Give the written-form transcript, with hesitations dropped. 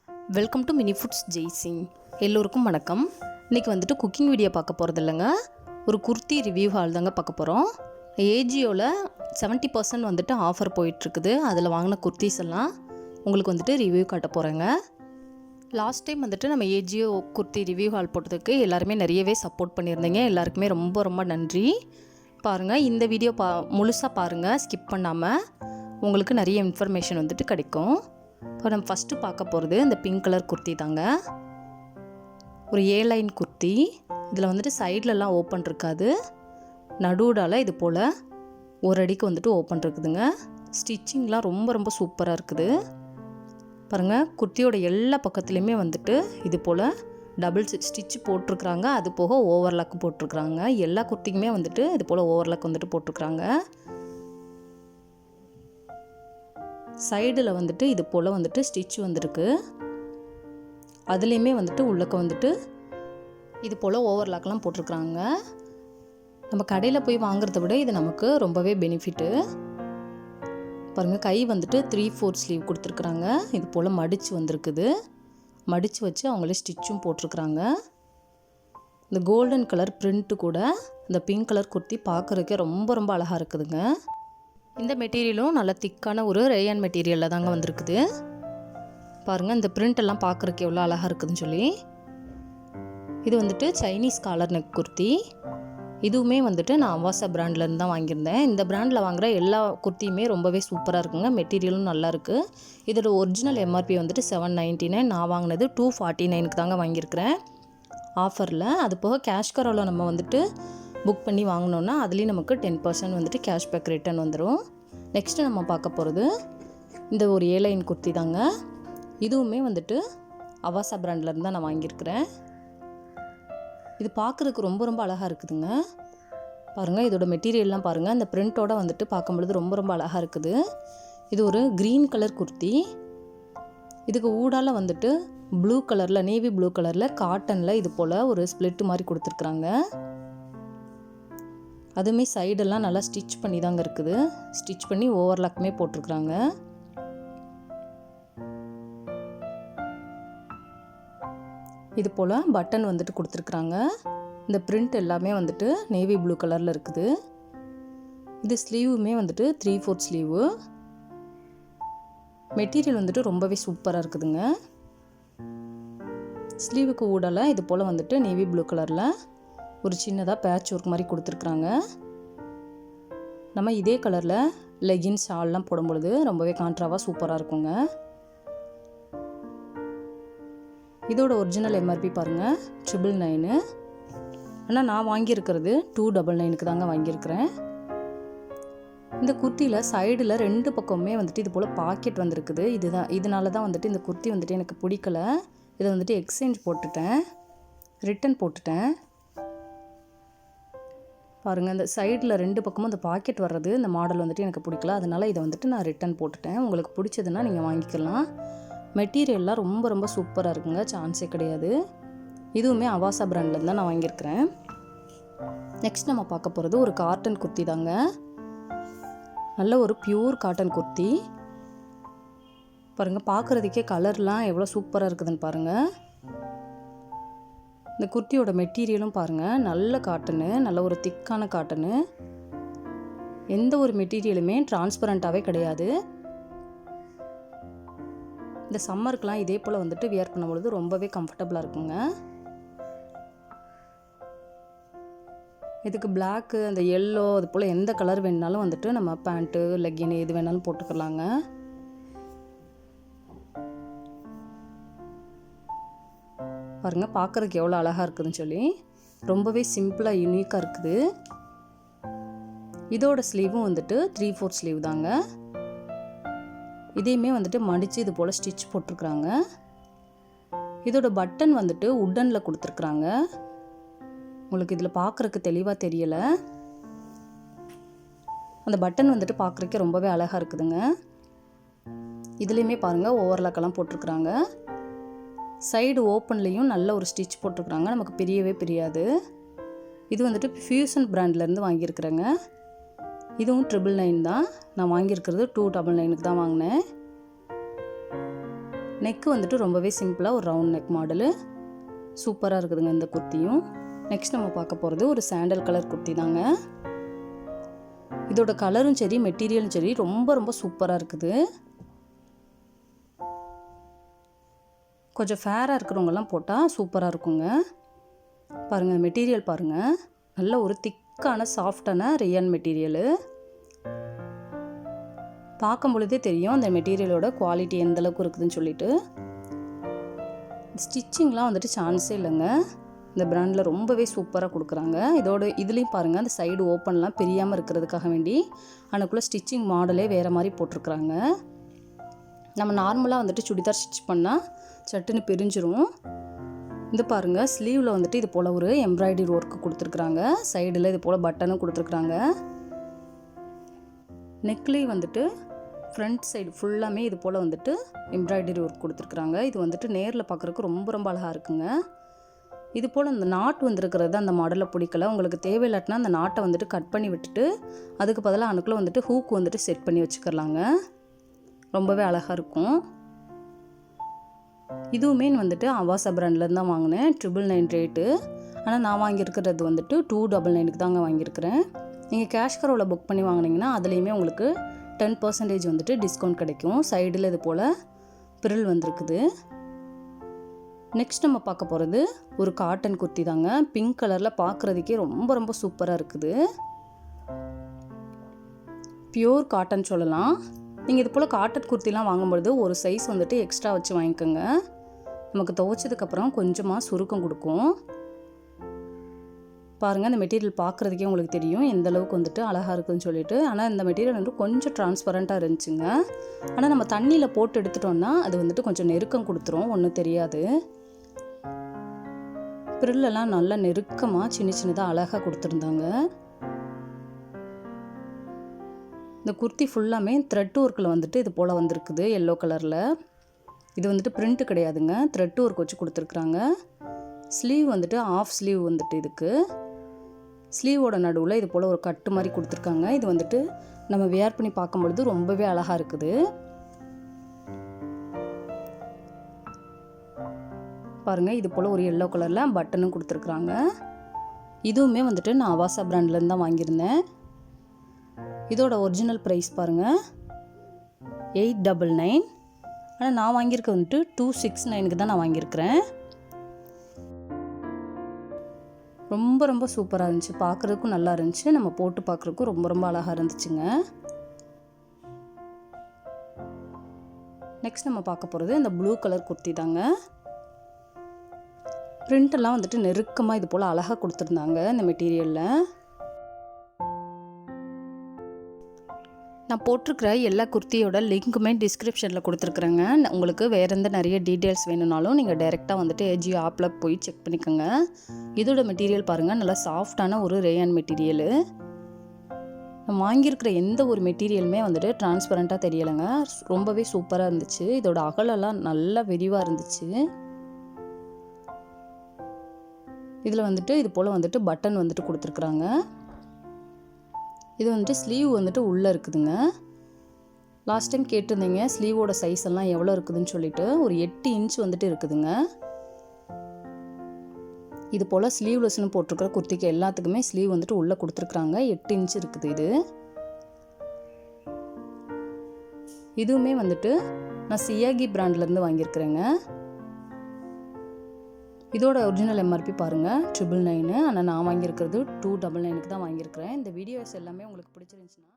Welcome to mini foods Jaisingh. எல்லோருக்கும் வணக்கம். இன்றைக்கி வந்துட்டு குக்கிங் வீடியோ பார்க்க போகிறது இல்லைங்க, ஒரு குர்த்தி ரிவ்யூ ஹால் தாங்க பார்க்க போகிறோம். ஏஜியோவில் 70% வந்துட்டு ஆஃபர் போயிட்டுருக்குது. அதில் வாங்கின குர்த்திஸ் எல்லாம் உங்களுக்கு வந்துட்டு ரிவ்யூ காட்ட போகிறேங்க. லாஸ்ட் டைம் வந்துட்டு நம்ம ஏஜியோ குர்த்தி ரிவ்யூ ஹால் போட்டதுக்கு எல்லாருமே நிறையவே சப்போர்ட் பண்ணியிருந்தீங்க. எல்லாருக்குமே ரொம்ப ரொம்ப நன்றி. பாருங்கள், இந்த வீடியோ முழுசாக பாருங்கள், ஸ்கிப் பண்ணாமல். உங்களுக்கு நிறைய இன்ஃபர்மேஷன் வந்துட்டு கிடைக்கும். இப்போ நம்ம ஃபஸ்ட்டு பார்க்க போகிறது இந்த பிங்க் கலர் குர்த்தி தாங்க. ஒரு ஏலைன் குர்த்தி. இதில் வந்துட்டு சைட்லலாம் ஓப்பன் இருக்காது, நடுவுடால் இது போல் ஒரு அடிக்கு வந்துட்டு ஓப்பன் இருக்குதுங்க. ஸ்டிச்சிங்லாம் ரொம்ப ரொம்ப சூப்பராக இருக்குது. பாருங்கள், குர்த்தியோட எல்லா பக்கத்துலேயுமே வந்துட்டு இது போல் டபுள் ஸ்டிச் போட்டிருக்குறாங்க. அது போக ஓவர்லாக் போட்டிருக்குறாங்க. எல்லா குர்த்திக்குமே வந்துட்டு இது போல் ஓவர்லாக் வந்துட்டு போட்டிருக்குறாங்க. சைடில் வந்துட்டு இது போல் வந்துட்டு ஸ்டிச் வந்துருக்கு. அதுலேயுமே வந்துட்டு உள்ளக்க வந்துட்டு இது போல் ஓவர்லாக்லாம் போட்டிருக்குறாங்க. நம்ம கடையில் போய் வாங்குறத விட இது நமக்கு ரொம்பவே பெனிஃபிட்டு. பாருங்கள், கை வந்துட்டு 3/4 ஸ்லீவ் கொடுத்துருக்குறாங்க. இது போல் மடித்து வந்திருக்குது. மடித்து வச்சு அவங்களே ஸ்டிச்சும் போட்டிருக்குறாங்க. இந்த கோல்டன் கலர் பிரிண்ட்டு கூட இந்த பிங்க் கலர் குர்த்தி பார்க்குறதுக்கே ரொம்ப ரொம்ப அழகாக இருக்குதுங்க. இந்த மெட்டீரியலும் நல்ல திக்கான ஒரு ரேயான் மெட்டீரியலில் தாங்க வந்திருக்குது. பாருங்கள், இந்த பிரிண்ட் எல்லாம் பார்க்குறதுக்கு எவ்வளோ அழகாக இருக்குதுன்னு சொல்லி. இது வந்துட்டு சைனீஸ் காலர் நெக் குர்த்தி. இதுவுமே வந்துட்டு நான் அவாசா பிராண்ட்லேருந்து தான் வாங்கியிருந்தேன். இந்த பிராண்டில் வாங்குகிற எல்லா குர்த்தியுமே ரொம்பவே சூப்பராக இருக்குங்க. மெட்டீரியலும் நல்லா இருக்குது. இதோட ஒரிஜினல் எம்ஆர்பி வந்துட்டு 799. நான் வாங்கினது 249க்கு தாங்க வாங்கியிருக்கிறேன் ஆஃபரில். அது போக கேஷ்கரோவில் நம்ம வந்துட்டு புக் பண்ணி வாங்கினோன்னா அதுலேயும் நமக்கு 10% வந்துட்டு கேஷ்பேக் ரிட்டர்ன் வந்துடும். நெக்ஸ்ட்டு நம்ம பார்க்க போகிறது இந்த ஒரு ஏலைன் குர்த்தி தாங்க. இதுவுமே வந்துட்டு அவாசா பிராண்ட்லேருந்து தான் நான் வாங்கியிருக்கிறேன். இது பார்க்குறதுக்கு ரொம்ப ரொம்ப அழகாக இருக்குதுங்க. பாருங்கள், இதோட மெட்டீரியல்லாம் பாருங்கள். இந்த பிரிண்ட்டோட வந்துட்டு பார்க்கும்பொழுது ரொம்ப ரொம்ப அழகாக இருக்குது. இது ஒரு க்ரீன் கலர் குர்த்தி. இதுக்கு ஊடால வந்துட்டு ப்ளூ கலரில், நேவி ப்ளூ கலரில் காட்டனில் இது போல் ஒரு ஸ்ப்ளிட் மாதிரி கொடுத்துருக்குறாங்க. அதுவுமே சைடெல்லாம் நல்லா ஸ்டிச் பண்ணி தாங்க இருக்குது. ஸ்டிச் பண்ணி ஓவர்லாக்குமே போட்டிருக்குறாங்க. இது போல் பட்டன் வந்துட்டு கொடுத்துருக்குறாங்க. இந்த பிரிண்ட் எல்லாமே வந்துட்டு நேவி ப்ளூ கலரில் இருக்குது. இது ஸ்லீவுமே வந்துட்டு 3/4 ஸ்லீவு. மெட்டீரியல் வந்துட்டு ரொம்பவே சூப்பராக இருக்குதுங்க. ஸ்லீவுக்கு ஊடலை இது போல் வந்துட்டு நேவி ப்ளூ கலரில் ஒரு சின்னதாக பேட்ச் ஒர்க் மாதிரி கொடுத்துருக்குறாங்க. நம்ம இதே கலரில் லெகின்ஸ் ஷால்லாம் போடும்பொழுது ரொம்பவே கான்ட்ராவாக சூப்பராக இருக்குங்க. இதோட ஒரிஜினல் எம்ஆர்பி பாருங்கள் 999. ஆனால் நான் வாங்கியிருக்கிறது 299க்கு தாங்க வாங்கியிருக்கிறேன். இந்த குர்த்தியில் சைடில் 2 பக்கமுமே வந்துட்டு இது போல் பாக்கெட் வந்திருக்குது. இதனால தான் வந்துட்டு இந்த குர்த்தி வந்துட்டு எனக்கு பிடிக்கல. இதை வந்துட்டு எக்ஸ்சேஞ்ச் போட்டுட்டேன், ரிட்டன் போட்டுட்டேன். பாருங்கள், இந்த சைடில் 2 பக்கமும் இந்த பாக்கெட் வர்றது, இந்த மாடல் வந்துட்டு எனக்கு பிடிக்கல. அதனால் இதை வந்துட்டு நான் ரிட்டன் போட்டுட்டேன். உங்களுக்கு பிடிச்சதுன்னா நீங்கள் வாங்கிக்கலாம். மெட்டீரியல்லாம் ரொம்ப ரொம்ப சூப்பராக இருக்குங்க, சான்ஸே கிடையாது. இதுவுமே அவாசா பிராண்ட்லேருந்து தான் நான் வாங்கியிருக்கிறேன். நெக்ஸ்ட் நம்ம பார்க்க போகிறது ஒரு காட்டன் குர்த்தி தாங்க. நல்ல ஒரு பியூர் காட்டன் குர்த்தி. பாருங்கள், பார்க்குறதுக்கே கலர்லாம் எவ்வளோ சூப்பராக இருக்குதுன்னு பாருங்கள். இந்த குர்த்தியோட மெட்டீரியலும் பாருங்கள், நல்ல காட்டனு, நல்ல ஒரு திக்கான காட்டனு. எந்த ஒரு மெட்டீரியலுமே டிரான்ஸ்பரண்ட்டாகவே கிடையாது. இந்த சம்மருக்கெலாம் இதே போல் வந்துட்டு வியர் பண்ணும்பொழுது ரொம்பவே கம்ஃபர்டபுளாக இருக்குங்க. இதுக்கு பிளாக்கு, அந்த எல்லோ, அது போல் எந்த கலர் வேணுனாலும் வந்துட்டு நம்ம பேண்ட்டு, லெக்கின் எது வேணாலும் போட்டுக்கலாங்க. பாருங்கள், பார்க்குறதுக்கு எவ்வளோ அழகாக இருக்குதுன்னு சொல்லி. ரொம்பவே சிம்பிளாக யூனிக்காக இருக்குது. இதோட ஸ்லீவும் வந்துட்டு 3/4 ஸ்லீவ் தாங்க. இதையுமே வந்துட்டு மடித்து இது போல் ஸ்டிச் போட்டிருக்குறாங்க. இதோட பட்டன் வந்துட்டு உட்டனில் கொடுத்துருக்குறாங்க. உங்களுக்கு இதில் பார்க்குறதுக்கு தெளிவாக தெரியலை. அந்த பட்டன் வந்துட்டு பார்க்குறதுக்கே ரொம்பவே அழகாக இருக்குதுங்க. இதுலேயுமே பாருங்கள் ஓவர்லாக்கெல்லாம் போட்டிருக்குறாங்க. சைடு ஓப்பன்லேயும் நல்ல ஒரு ஸ்டிச் போட்டிருக்குறாங்க. நமக்கு பிரியவே பிரியாது. இது வந்துட்டு ஃபியூஷன் பிராண்ட்லேருந்து வாங்கியிருக்கிறேங்க. இதுவும் 999 தான். நான் வாங்கியிருக்கிறது 299க்கு தான் வாங்கினேன். நெக்கு வந்துட்டு ரொம்பவே சிம்பிளாக ஒரு ரவுண்ட் நெக் மாடலு, சூப்பராக இருக்குதுங்க இந்த குர்த்தியும். நெக்ஸ்ட் நம்ம பார்க்க போகிறது ஒரு சாண்டல் கலர் குர்த்தி தாங்க. இதோட கலரும் சரி மெட்டீரியலும் சரி ரொம்ப ரொம்ப சூப்பராக இருக்குது. கொஞ்சம் ஃபேராக இருக்கிறவங்கலாம் போட்டால் சூப்பராக இருக்குங்க. பாருங்கள் மெட்டீரியல் பாருங்கள், நல்ல ஒரு திக்கான சாஃப்டான ரியான் மெட்டீரியலு. பார்க்கும் பொழுதே தெரியும் அந்த மெட்டீரியலோட குவாலிட்டி எந்தளவுக்கு இருக்குதுன்னு சொல்லிட்டு. ஸ்டிச்சிங்லாம் வந்துட்டு சான்ஸே இல்லைங்க. இந்த பிராண்டில் ரொம்பவே சூப்பராக கொடுக்குறாங்க. இதுலேயும் பாருங்கள் அந்த சைடு ஓப்பன்லாம் பிரியாமல் இருக்கிறதுக்காக வேண்டி அதுக்குள்ளே ஸ்டிச்சிங் மாடலே வேறு மாதிரி போட்டிருக்குறாங்க. நம்ம நார்மலாக வந்துட்டு சுடிதார் ஸ்டிச் பண்ணால் சட்டுன்னு பிரிஞ்சிரும். இது பாருங்கள் ஸ்லீவில் வந்துட்டு இது போல் ஒரு எம்ப்ராய்டரி ஒர்க்கு கொடுத்துருக்குறாங்க. சைடில் இது போல் பட்டனும் கொடுத்துருக்குறாங்க. நெக்லேயும் வந்துட்டு ஃப்ரண்ட் சைடு ஃபுல்லாமே இது போல் வந்துட்டு எம்ப்ராய்டரி ஒர்க் கொடுத்துருக்குறாங்க. இது வந்துட்டு நேரில் பார்க்குறதுக்கு ரொம்ப ரொம்ப அழகாக இருக்குங்க. இது போல் இந்த நாட் வந்துருக்கிறது அந்த மாடலில் பிடிக்கல. உங்களுக்கு தேவையில்லாட்டினா அந்த நாட்டை வந்துட்டு கட் பண்ணி விட்டுட்டு அதுக்கு பதிலாக அதுக்குள்ளே வந்துட்டு ஹூக் வந்துட்டு செட் பண்ணி வச்சுக்கலாங்க. ரொம்பவே அழகாக இருக்கும். இதுவுமே வந்துட்டு அவாசா பிராண்ட்லேருந்து தான் வாங்கினேன். 999 ரேட்டு. ஆனால் நான் வாங்கியிருக்கிறது வந்துட்டு 299க்கு தாங்க வாங்கியிருக்கிறேன். நீங்கள் கேஷ்கரோவில் புக் பண்ணி வாங்கினீங்கன்னா அதுலேயுமே உங்களுக்கு 10% வந்துட்டு டிஸ்கவுண்ட் கிடைக்கும். சைடில் இது போல் பிரில் வந்திருக்குது. நெக்ஸ்ட் நம்ம பார்க்க போகிறது ஒரு காட்டன் குர்த்தி தாங்க. பிங்க் கலரில் பார்க்குறதுக்கே ரொம்ப ரொம்ப சூப்பராக இருக்குது. பியூர் காட்டன் சொல்லலாம். நீங்கள் இது போல் காட்டன் குர்த்திலாம் வாங்கும்பொழுது ஒரு சைஸ் வந்துட்டு எக்ஸ்ட்ரா வச்சு வாங்கிக்கோங்க. நமக்கு துவைச்சதுக்கப்புறம் கொஞ்சமாக சுருக்கம் கொடுக்கும். பாருங்கள் அந்த மெட்டீரியல் பார்க்குறதுக்கே உங்களுக்கு தெரியும் எந்த அளவுக்கு வந்துட்டு அழகாக இருக்குதுன்னு சொல்லிட்டு. ஆனால் இந்த மெட்டீரியல் வந்துட்டு கொஞ்சம் டிரான்ஸ்பரண்ட்டாக இருந்துச்சுங்க. ஆனால் நம்ம தண்ணியில் போட்டு எடுத்துட்டோம்னா அது வந்துட்டு கொஞ்சம் நெருக்கம் கொடுத்துரும், ஒன்றும் தெரியாது. பிரில்லெல்லாம் நல்லா நெருக்கமாக சின்ன சின்னதாக அழகாக கொடுத்துருந்தாங்க. இந்த குர்த்தி ஃபுல்லாமே த்ரெட் ஒர்க்கில் வந்துட்டு இது போல் வந்திருக்குது எல்லோ கலரில். இது வந்துட்டு பிரிண்ட்டு கிடையாதுங்க, த்ரெட் ஒர்க் வச்சு கொடுத்துருக்குறாங்க. ஸ்லீவ் வந்துட்டு ஆஃப் ஸ்லீவ் வந்துட்டு இதுக்கு. ஸ்லீவோட நடுவில் இது போல் ஒரு கட்டு மாதிரி கொடுத்துருக்காங்க. இது வந்துட்டு நம்ம வியர் பண்ணி பார்க்கும்பொழுது ரொம்பவே அழகாக இருக்குது. பாருங்கள் இது போல் ஒரு எல்லோ கலரில் பட்டனும் கொடுத்துருக்குறாங்க. இதுவுமே வந்துட்டு நான் அவாசா பிராண்ட்லேருந்து தான் வாங்கியிருந்தேன். இதோட ஒரிஜினல் ப்ரைஸ் பாருங்கள் 899. ஆனால் நான் வாங்கியிருக்க வந்துட்டு 269க்கு தான் நான் வாங்கியிருக்கிறேன். ரொம்ப ரொம்ப சூப்பராக இருந்துச்சு, பார்க்குறதுக்கும் நல்லா இருந்துச்சு, நம்ம போட்டு பார்க்குறதுக்கும் ரொம்ப ரொம்ப அழகாக இருந்துச்சுங்க. நெக்ஸ்ட் நம்ம பார்க்க போகிறது இந்த ப்ளூ கலர் குர்த்தி தாங்க. பிரிண்டெல்லாம் வந்துட்டு நெருக்கமாக இது போல் அழகாக கொடுத்துருந்தாங்க இந்த மெட்டீரியலில். நான் போட்டிருக்கிற எல்லா குர்த்தியோட லிங்க்குமே டிஸ்கிரிப்ஷனில் கொடுத்துருக்குறேங்க. உங்களுக்கு வேறு எந்த நிறைய டீட்டெயில்ஸ் வேணும்னாலும் நீங்கள் டைரெக்டாக வந்துட்டு AJio ஆப்பில் போய் செக் பண்ணிக்கோங்க. இதோட மெட்டீரியல் பாருங்கள், நல்லா சாஃப்டான ஒரு ரேயான் மெட்டீரியலு. நான் வாங்கியிருக்கிற எந்த ஒரு மெட்டீரியலுமே வந்துட்டு டிரான்ஸ்பரண்ட்டாக தெரியலைங்க, ரொம்பவே சூப்பராக இருந்துச்சு. இதோட அகலெல்லாம் நல்லா விரிவாக இருந்துச்சு. இதில் வந்துட்டு இது போல் வந்துட்டு பட்டன் வந்துட்டு கொடுத்துருக்குறாங்க. இது வந்துட்டு ஸ்லீவ் வந்துட்டு உள்ளே இருக்குதுங்க. லாஸ்ட் டைம் கேட்டிருந்தீங்க ஸ்லீவோட சைஸ் எல்லாம் எவ்வளோ இருக்குதுன்னு சொல்லிட்டு. ஒரு 8 இன்ச் வந்துட்டு இருக்குதுங்க. இது போல் ஸ்லீவ்லெஸ்னு போட்டிருக்கிற குர்த்திக்கு எல்லாத்துக்குமே ஸ்லீவ் வந்துட்டு உள்ளே கொடுத்துருக்குறாங்க. 8 இன்ச் இருக்குது இது. இதுவுமே வந்துட்டு நான் சியாகி பிராண்ட்லேருந்து வாங்கியிருக்கிறேங்க. இதோட ஒரிஜினல் MRP பாருங்கள் 999. ஆனால் நான் வாங்கியிருக்கிறது 299க்கு தான் வாங்கியிருக்கிறேன். இந்த வீடியோஸ் எல்லாமே உங்களுக்கு பிடிச்சிருந்துச்சுன்னா